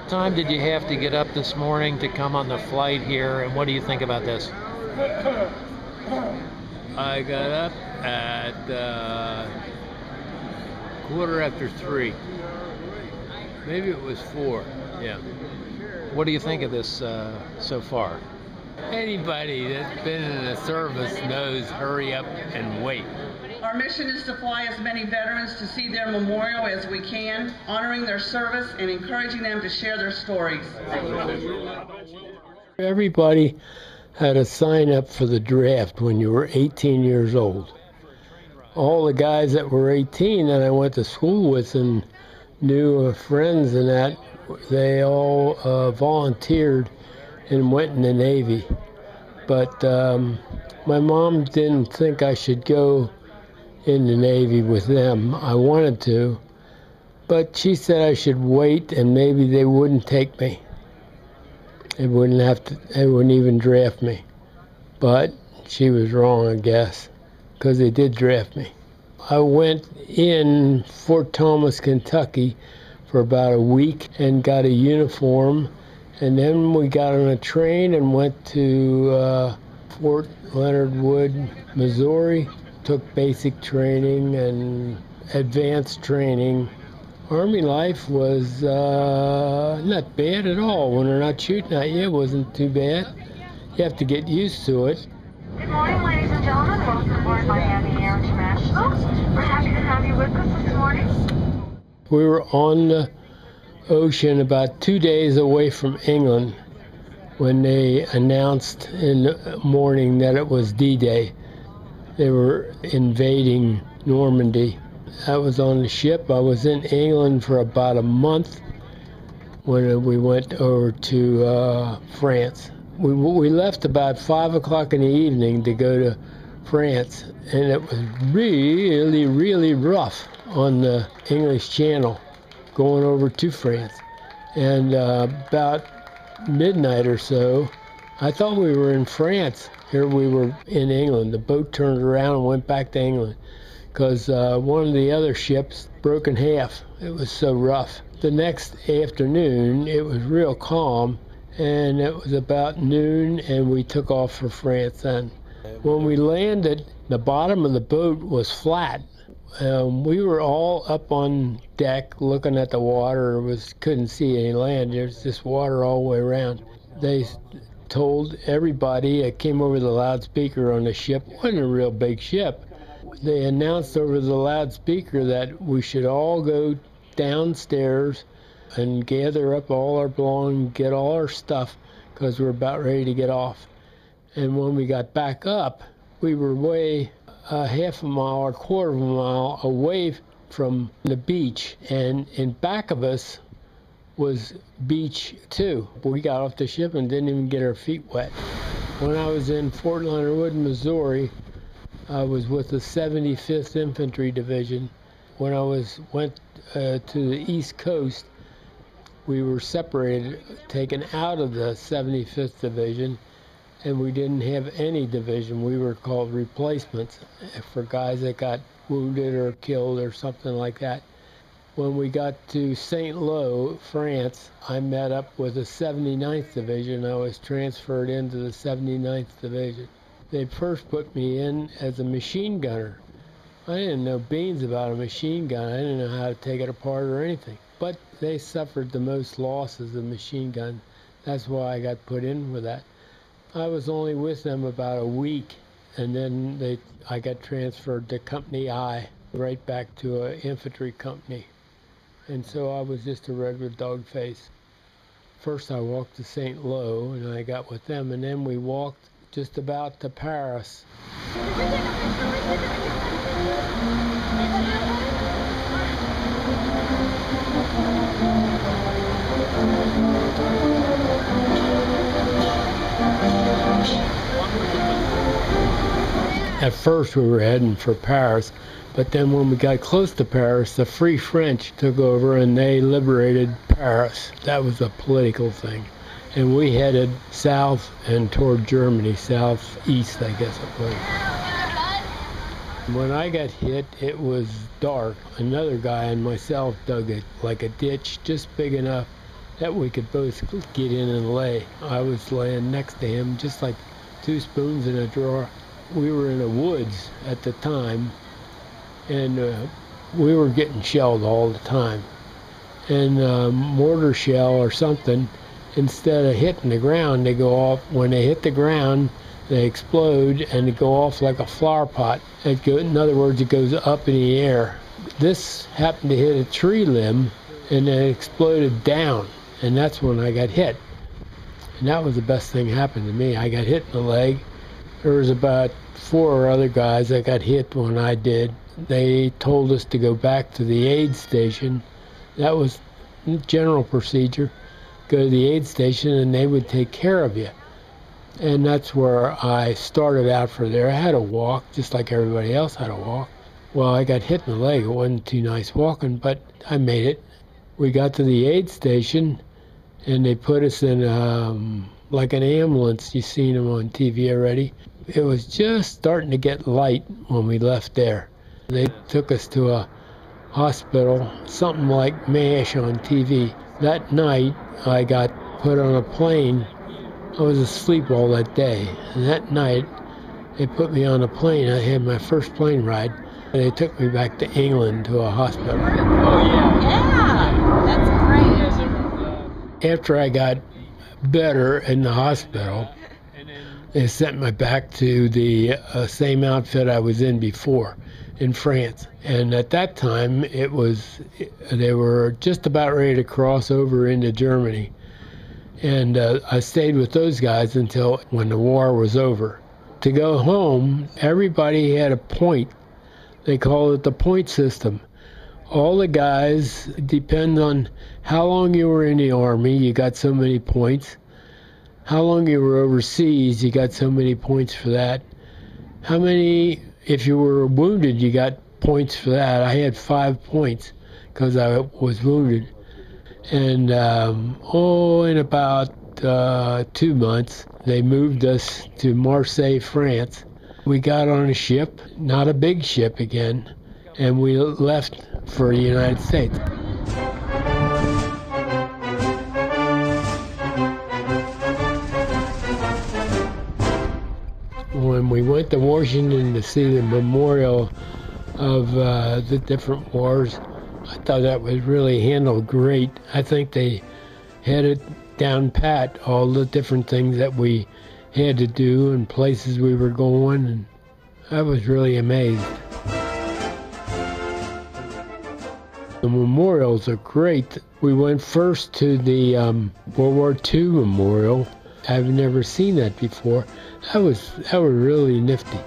Time did you have to get up this morning to come on the flight here, and what do you think about this? I got up at 3:15. Maybe it was 4. Yeah. What do you think of this so far? Anybody that's been in the service knows hurry up and wait. Our mission is to fly as many veterans to see their memorial as we can, honoring their service and encouraging them to share their stories. Everybody had to sign up for the draft when you were 18 years old. All the guys that were 18 that I went to school with and knew friends and that, they all volunteered and went in the Navy. But my mom didn't think I should go in the Navy with them. I wanted to, but she said I should wait and maybe they wouldn't take me. They wouldn't even draft me. But she was wrong, I guess, because they did draft me. I went in Fort Thomas, Kentucky for about a week and got a uniform. And then we got on a train and went to Fort Leonard Wood, Missouri, took basic training and advanced training. Army life was not bad at all. When they're not shooting at you, it wasn't too bad. You have to get used to it. Good morning, ladies and gentlemen. Welcome aboard Miami Air International. We're happy to have you with us this morning. We were on the ocean about 2 days away from England when they announced in the morning that it was D-Day. They were invading Normandy. I was on the ship. I was in England for about a month when we went over to France. We left about 5 o'clock in the evening to go to France, and it was really, really rough on the English Channel going over to France. And about midnight or so, I thought we were in France. Here we were in England. The boat turned around and went back to England because one of the other ships broke in half. It was so rough. The next afternoon, it was real calm, and it was about noon, and we took off for France then. When we landed, the bottom of the boat was flat. We were all up on deck looking at the water. Couldn't see any land. There's just water all the way around. They told everybody, it came over the loudspeaker on the ship. It wasn't a real big ship. They announced over the loudspeaker that we should all go downstairs and gather up all our belongings, get all our stuff, because we're about ready to get off. And when we got back up, we were way half a mile or a quarter of a mile away from the beach, and in back of us was beach too. We got off the ship and didn't even get our feet wet. When I was in Fort Leonard Wood, Missouri, I was with the 75th Infantry Division. When I went to the East Coast, we were separated, taken out of the 75th Division, and we didn't have any division. We were called replacements for guys that got wounded or killed or something like that. When we got to St. Lo, France, I met up with the 79th Division. I was transferred into the 79th Division. They first put me in as a machine gunner. I didn't know beans about a machine gun. I didn't know how to take it apart or anything. But they suffered the most losses of machine gun. That's why I got put in with that. I was only with them about a week, and then I got transferred to Company I, right back to an infantry company. And so I was just a regular dog face. First I walked to St. Lo, and I got with them, and then we walked just about to Paris. At first we were heading for Paris, but then when we got close to Paris, the Free French took over and they liberated Paris. That was a political thing. And we headed south and toward Germany, southeast, I guess it was. When I got hit, it was dark. Another guy and myself dug like a ditch just big enough that we could both get in and lay. I was laying next to him, just like two spoons in a drawer. We were in the woods at the time, and we were getting shelled all the time. And mortar shell or something, instead of hitting the ground, they go off. When they hit the ground, they explode and they go off like a flower pot. In other words, it goes up in the air. This happened to hit a tree limb and then it exploded down, and that's when I got hit. And that was the best thing happened to me. I got hit in the leg. There was about 4 other guys that got hit when I did. They told us to go back to the aid station. That was general procedure. Go to the aid station and they would take care of you. And that's where I started out for there. I had to walk, just like everybody else had to walk. Well, I got hit in the leg. It wasn't too nice walking, but I made it. We got to the aid station and they put us in like an ambulance. You've seen them on TV already. It was just starting to get light when we left there. They took us to a hospital, something like MASH on TV. That night, I got put on a plane. I was asleep all that day. And that night, they put me on a plane. I had my first plane ride. And they took me back to England to a hospital. Oh, yeah. Yeah, that's great. After I got better in the hospital, they sent me back to the same outfit I was in before, in France. And at that time, they were just about ready to cross over into Germany. And I stayed with those guys until when the war was over. To go home, everybody had a point. They call it the point system. All the guys, depend on how long you were in the Army, you got so many points. How long you were overseas, you got so many points for that. How many, if you were wounded, you got points for that. I had 5 points because I was wounded. And in about 2 months, they moved us to Marseille, France. We got on a ship, not a big ship again, and we left for the United States. When we went to Washington to see the memorial of the different wars, I thought that was really handled great. I think they had it down pat, all the different things that we had to do and places we were going, and I was really amazed. The memorials are great. We went first to the World War II memorial. I've never seen that before. That was really nifty.